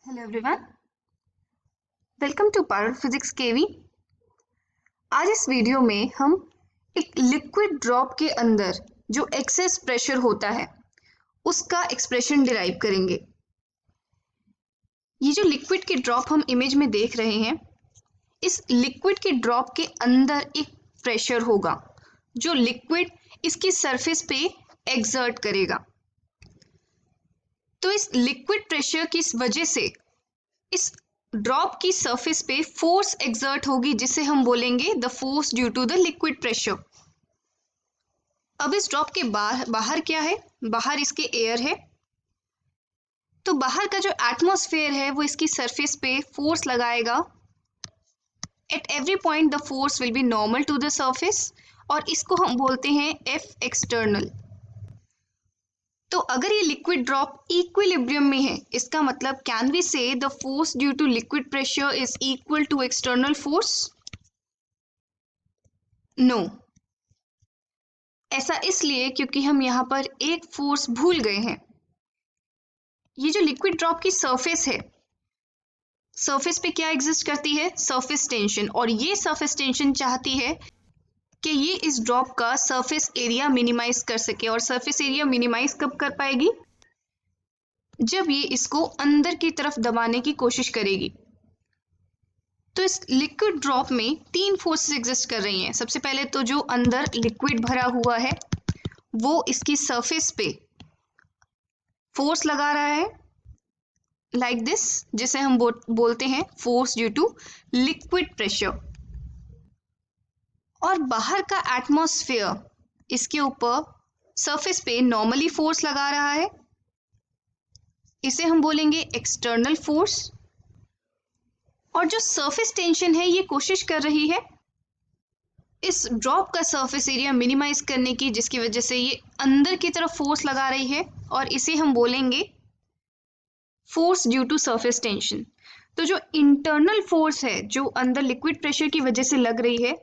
Hello everyone, welcome to power physics KV. आज इस video में हम एक लिक्विड ड्रॉप के अंदर जो एक्सेस प्रेशर होता है उसका एक्सप्रेशन डिराइव करेंगे। ये जो लिक्विड के ड्रॉप हम इमेज में देख रहे हैं, इस लिक्विड के ड्रॉप के अंदर एक प्रेशर होगा जो लिक्विड इसकी सरफेस पे एक्सर्ट करेगा। तो इस लिक्विड प्रेशर की वजह से इस ड्रॉप की सरफेस पे फोर्स एक्सर्ट होगी, जिसे हम बोलेंगे the force due to the liquid pressure. अब इस ड्रॉप के बाहर क्या है? बाहर इसके एयर है। तो बाहर का जो एटमॉस्फेयर है वो इसकी सरफेस पे फोर्स लगाएगा। At every point the force will be normal to the surface और इसको हम बोलते हैं एफ एक्सटर्नल। तो अगर ये लिक्विड ड्रॉप इक्विलिब्रियम में है, इसका मतलब can we say the force due to liquid pressure is equal to external force? No. ऐसा इसलिए क्योंकि हम यहाँ पर एक फोर्स भूल गए हैं। ये जो लिक्विड ड्रॉप की सरफेस है, सरफेस पे क्या एग्जिस्ट करती है? Surface tension. और ये सरफेस टेंशन चाहती है कि ये इस ड्रॉप का सरफेस एरिया मिनिमाइज कर सके। और सरफेस एरिया मिनिमाइज कब कर पाएगी? जब ये इसको अंदर की तरफ दबाने की कोशिश करेगी। तो इस लिक्विड ड्रॉप में तीन फोर्सेस एग्जिस्ट कर रही हैं। सबसे पहले तो जो अंदर लिक्विड भरा हुआ है वो इसकी सरफेस पे फोर्स लगा रहा है लाइक दिस, जिसे हम बोलते हैं force due to liquid pressure. और बाहर का एटमॉस्फेयर इसके ऊपर सरफेस पे नॉर्मली फोर्स लगा रहा है, इसे हम बोलेंगे एक्सटर्नल फोर्स। और जो सरफेस टेंशन है ये कोशिश कर रही है इस ड्रॉप का सरफेस एरिया मिनिमाइज करने की, जिसकी वजह से ये अंदर की तरफ फोर्स लगा रही है और इसे हम बोलेंगे force due to surface tension. तो जो इंटरनल फोर्स है जो अंदर लिक्विड प्रेशर की वजह से लग रही है,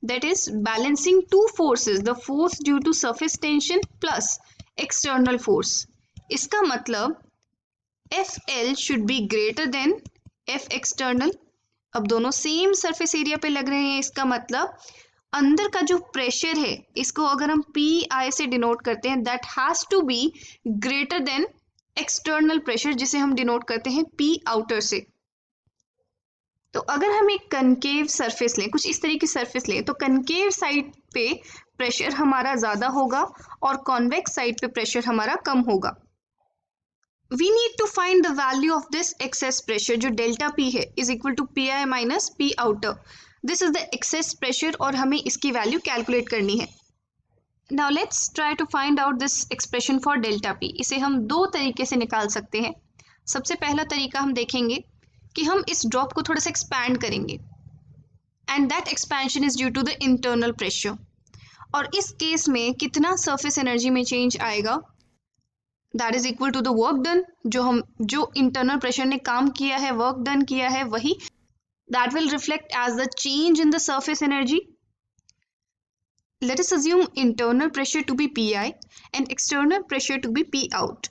that is balancing two forces, the force due to surface tension plus external force. इसका मतलब FL should be greater than F external. अब दोनों सेम सरफेस एरिया पे लग रहे हैं, इसका मतलब अंदर का जो प्रेशर है इसको अगर हम PI से डिनोट करते हैं, that has to be greater than external pressure, जिसे हम डिनोट करते हैं P आउटर से। तो अगर हम एक कनकेव सरफेस लें, कुछ इस तरह की सरफेस लें, तो कनकेव साइड पे प्रेशर हमारा ज्यादा होगा और कॉन्वेक्स साइड पे प्रेशर हमारा कम होगा। We need to find the value of this excess pressure, जो डेल्टा P है, is equal to PI minus P outer. This is the excess pressure और हमें इसकी वैल्यू कैलकुलेट करनी है। Now let's try to find out this expression for delta P. इसे हम दो तरीके से निकाल सकते हैं। सबसे पहला तरीका हम देखेंगे कि हम इस ड्रॉप को थोड़ा सा एक्सपैंड करेंगे and that expansion is due to the internal pressure. और इस केस में कितना सरफेस एनर्जी में चेंज आएगा? That is equal to the work done. जो इंटरनल प्रेशर ने काम किया है, वर्क डन किया है, वही that will reflect as the change in the surface energy. Let us assume internal pressure to be PI and external pressure to be P out.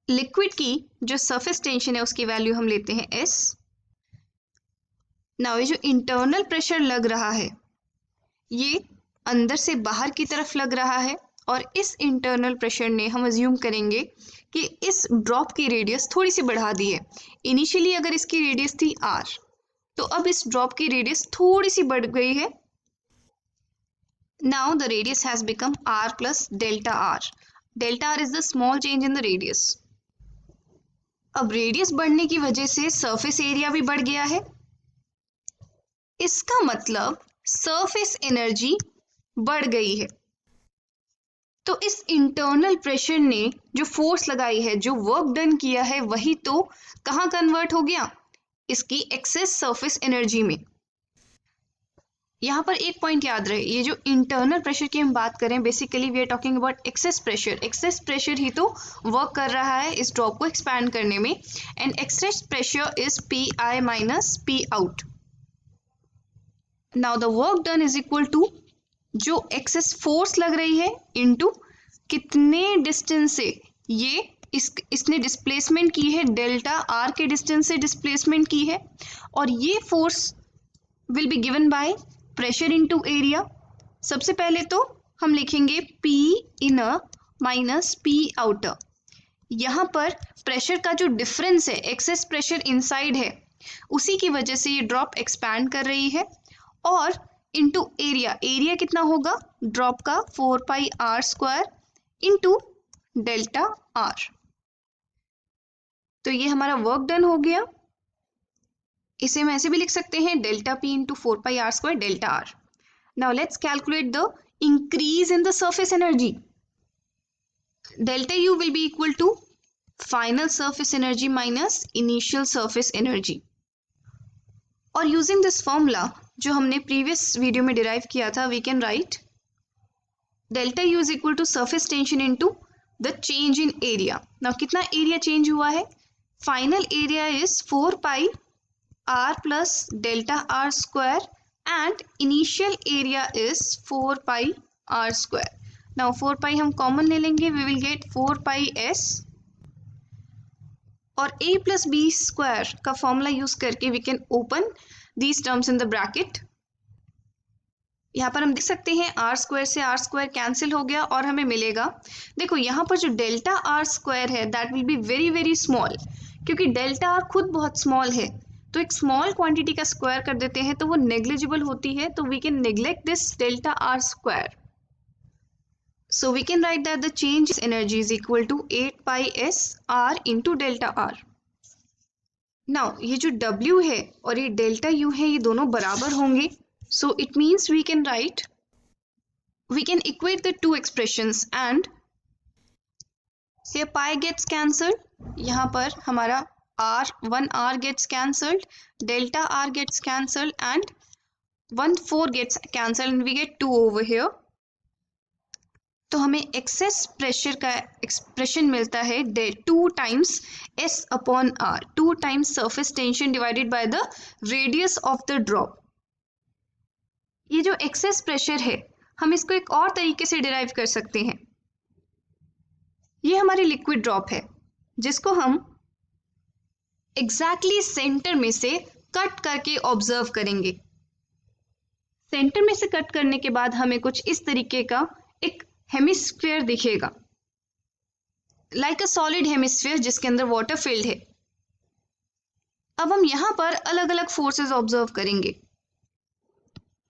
Liquid की जो सरफेस टेंशन है उसकी वैल्यू हम लेते हैं S। नाउ ये जो internal pressure लग रहा है ये अंदर से बाहर की तरफ लग रहा है और इस इंटरनल प्रेशर ने हम अज्यूम करेंगे कि इस ड्रॉप की रेडियस थोड़ी सी बढ़ा दी है। इनिशियली अगर इसकी रेडियस थी R, तो अब इस ड्रॉप की रेडियस थोड़ी सी बढ़ गई है। Now the radius has become R plus delta R। Delta R is the small change in the radius. अब रेडियस बढ़ने की वजह से सरफेस एरिया भी बढ़ गया है। इसका मतलब सरफेस एनर्जी बढ़ गई है। तो इस इंटरनल प्रेशर ने जो फोर्स लगाई है, जो वर्क डन किया है, वही तो कहाँ कन्वर्ट हो गया? इसकी एक्सेस सरफेस एनर्जी में। यहाँ पर एक पॉइंट याद रहे, ये जो इंटरनल प्रेशर की हम बात करें, basically we are talking about excess pressure. Excess pressure ही तो वर्क कर रहा है इस ड्रॉप को एक्सपैंड करने में, and excess pressure is PI minus P out. Now the work done is equal to जो एक्सेस फोर्स लग रही है इनटू कितने डिस्टेंस से ये इसने डिस्प्लेसमेंट की है डेल्टा आर के डिस्टेंस से डिस्प्लेसमेंट की है, और ये force will be given by pressure into area. सबसे पहले तो हम लिखेंगे P inner minus P outer. यहाँ पर प्रेशर का जो डिफरेंस है, एक्सेस प्रेशर इनसाइड है, उसी की वजह से ये ड्रॉप एक्सपैंड कर रही है, और इनटू एरिया, एरिया कितना होगा ड्रॉप का 4 pi r square into delta r. तो ये हमारा वर्क डन हो गया। इसे हम ऐसे भी लिख सकते हैं delta P into 4 pi r square delta r. Now let's calculate the increase in the surface energy. Delta U will be equal to final surface energy minus initial surface energy. और using this formula जो हमने previous video में derive किया था, we can write delta U is equal to surface tension into the change in area. Now कितना area change हुआ है? Final area is 4 pi r plus delta r square and initial area is 4 pi r square. Now 4 pi हम common ले लेंगे, we will get 4 pi s, और a plus b square का formula use करके we can open these terms in the bracket. यहाँ पर हम देख सकते हैं r square से r square cancel हो गया और हमें मिलेगा, देखो यहाँ पर जो delta r square है that will be very very small, क्योंकि delta r खुद बहुत small है, तो एक स्मॉल क्वांटिटी का स्क्वायर कर देते हैं तो वो नेग्लिजिबल होती है, तो we can neglect this delta r square. So we can write that the change energy is equal to 8 pi S r into delta r. Now ये जो W है और ये डेल्टा U है, ये दोनों बराबर होंगे, so it means we can write, we can equate the two expressions and here pi gets cancelled, यहाँ पर हमारा one r gets cancelled, delta r gets cancelled and 4 gets cancelled and we get 2 over here. तो हमें excess pressure का expression मिलता है 2 times s upon r, 2 times surface tension divided by the radius of the drop. ये जो excess pressure है हम इसको एक और तरीके से डिराइव कर सकते हैं। ये हमारी लिक्विड ड्रॉप है जिसको हम एग्जैक्टली सेंटर में से कट करके ऑब्जर्व करेंगे। सेंटर में से कट करने के बाद हमें कुछ इस तरीके का एक हेमिस्फीयर दिखेगा, लाइक अ सॉलिड हेमिस्फीयर जिसके अंदर वाटर फिल्ड है। अब हम यहाँ पर अलग अलग फोर्सेस ऑब्जर्व करेंगे।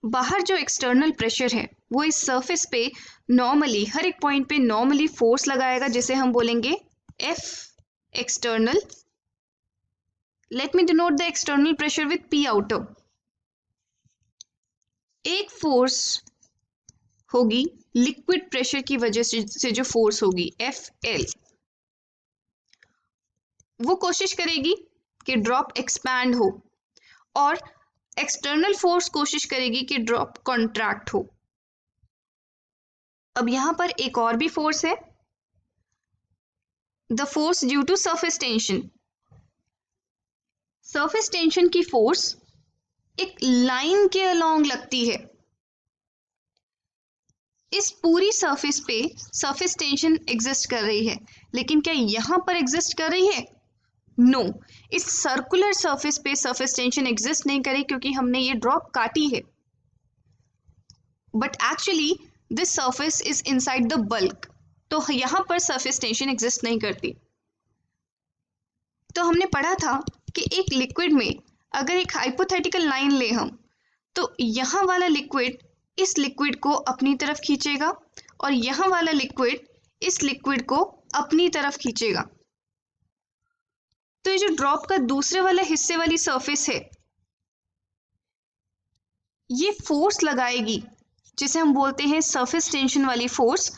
बाहर जो एक्सटर्नल प्रेशर है वो इस सरफेस पे नॉर्मली हर एक पॉइंट पे नॉर्मली फोर्स लगाएगा, जिसे हम बोलेंगे F external. Let me denote the external pressure with P outer. एक फोर्स होगी लिक्विड प्रेशर की वजह से जो फोर्स होगी FL, वो कोशिश करेगी कि ड्रॉप एक्सपैंड हो, और एक्सटर्नल फोर्स कोशिश करेगी कि ड्रॉप कॉन्ट्रैक्ट हो। अब यहां पर एक और भी फोर्स है, the force due to surface tension. Surface tension की फोर्स एक लाइन के अलोंग लगती है। इस पूरी सरफेस पे सरफेस टेंशन एग्जिस्ट कर रही है, लेकिन क्या यहां पर एग्जिस्ट कर रही है? नो, इस सर्कुलर सरफेस पे सरफेस टेंशन एग्जिस्ट नहीं करी क्योंकि हमने ये ड्रॉप काटी है। But actually this surface is inside the bulk, तो यहां पर सरफेस टेंशन एग्जिस्ट नहीं करती। तो हमने पढ़ा था कि एक लिक्विड में अगर एक हाइपोथेटिकल लाइन ले हम, तो यहाँ वाला लिक्विड इस लिक्विड को अपनी तरफ खींचेगा और यहाँ वाला लिक्विड इस लिक्विड को अपनी तरफ खींचेगा। तो ये जो ड्रॉप का दूसरे वाले हिस्से वाली सरफेस है, ये फोर्स लगाएगी जिसे हम बोलते हैं सरफेस टेंशन वाली force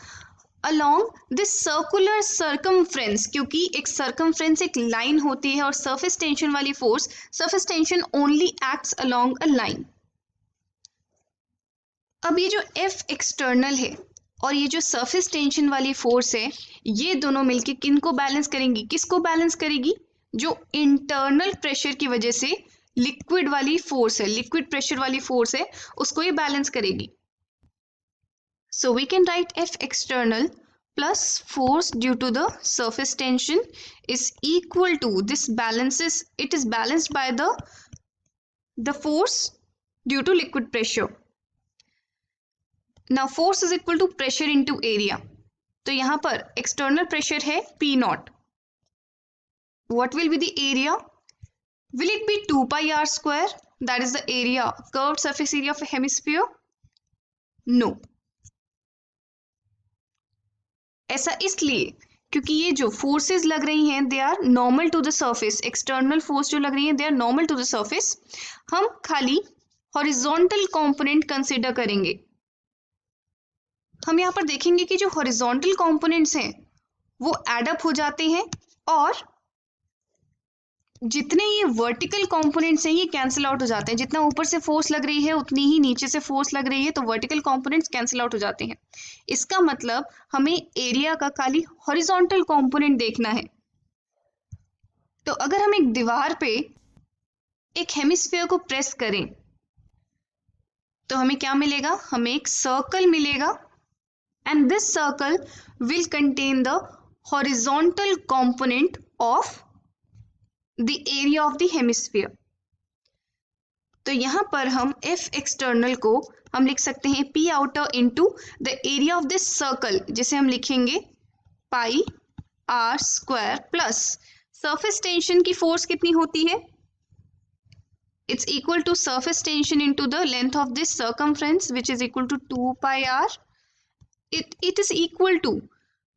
along this circular circumference, क्योंकि एक circumference एक लाइन होती है और surface tension वाली force, surface tension only acts along a line. अब ये जो F external है और ये जो surface tension वाली force है, ये दोनों मिलके किनको बैलेंस करेंगी? किसको बैलेंस करेगी? जो internal pressure की वजह से लिक्विड वाली फोर्स है, लिक्विड प्रेशर वाली फोर्स है, उसको ये बैलेंस करेगी। So we can write F external plus force due to the surface tension is equal to, this balances, it is balanced by the force due to liquid pressure. Now force is equal to pressure into area. तो यहाँ पर external pressure है P naught. What will be the area? Will it be 2 pi r square? That is the area, curved surface area of a hemisphere? No. ऐसा इसलिए क्योंकि ये जो forces लग रही हैं they are normal to the surface, external force जो लग रही हैं they are normal to the surface. हम खाली हॉरिजॉन्टल कंपोनेंट कंसीडर करेंगे. हम यहाँ पर देखेंगे कि जो हॉरिजॉन्टल कंपोनेंट्स हैं वो एड अप हो जाते हैं और जितने ये वर्टिकल कंपोनेंट्स हैं ये कैंसिल आउट हो जाते हैं. जितना ऊपर से फोर्स लग रही है उतनी ही नीचे से फोर्स लग रही है, तो वर्टिकल कंपोनेंट्स कैंसिल आउट हो जाते हैं. इसका मतलब हमें एरिया का खाली हॉरिजॉन्टल कंपोनेंट देखना है. तो अगर हम एक दीवार पे एक हेमिस्फीयर को प्रेस करें तो हमें क्या मिलेगा? हमें एक सर्कल मिलेगा and this circle will contain the horizontal component of the area of the hemisphere. तो यहाँ पर हम F external को हम लिख सकते हैं P outer into the area of this circle, जिसे हम लिखेंगे पाई r square plus surface tension की force कितनी होती है? It's equal to surface tension into the length of this circumference which is equal to 2 pi r. It is equal to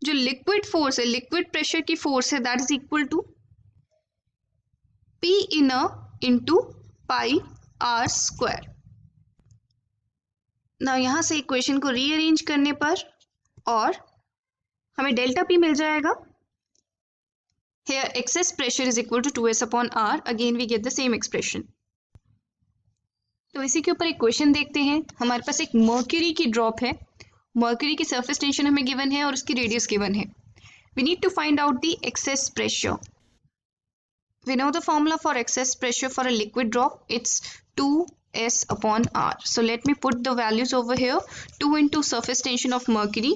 जो liquid force है, liquid pressure की force है, that is equal to P inner into pi r square. Now यहाँ से equation को rearrange करने पर और हमें डेल्टा P मिल जाएगा. Here excess pressure is equal to 2s upon r. Again we get the same expression. तो इसी के ऊपर एक क्वेश्चन देखते हैं. हमारे पास एक मर्क्यूरी की ड्रॉप है. मर्क्यूरी की सरफेस टेंशन हमें गिवन है और उसकी रेडियस गिवन है. We need to find out the excess pressure. We know the formula for excess pressure for a liquid drop. It's 2s upon r. So let me put the values over here. 2 into surface tension of mercury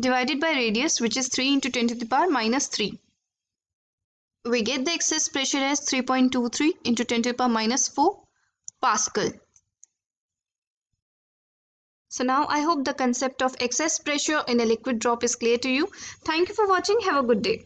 divided by radius, which is 3 into 10 to the power minus 3. We get the excess pressure as 3.23 into 10 to the power minus 4 Pascal. So now I hope the concept of excess pressure in a liquid drop is clear to you. Thank you for watching. Have a good day.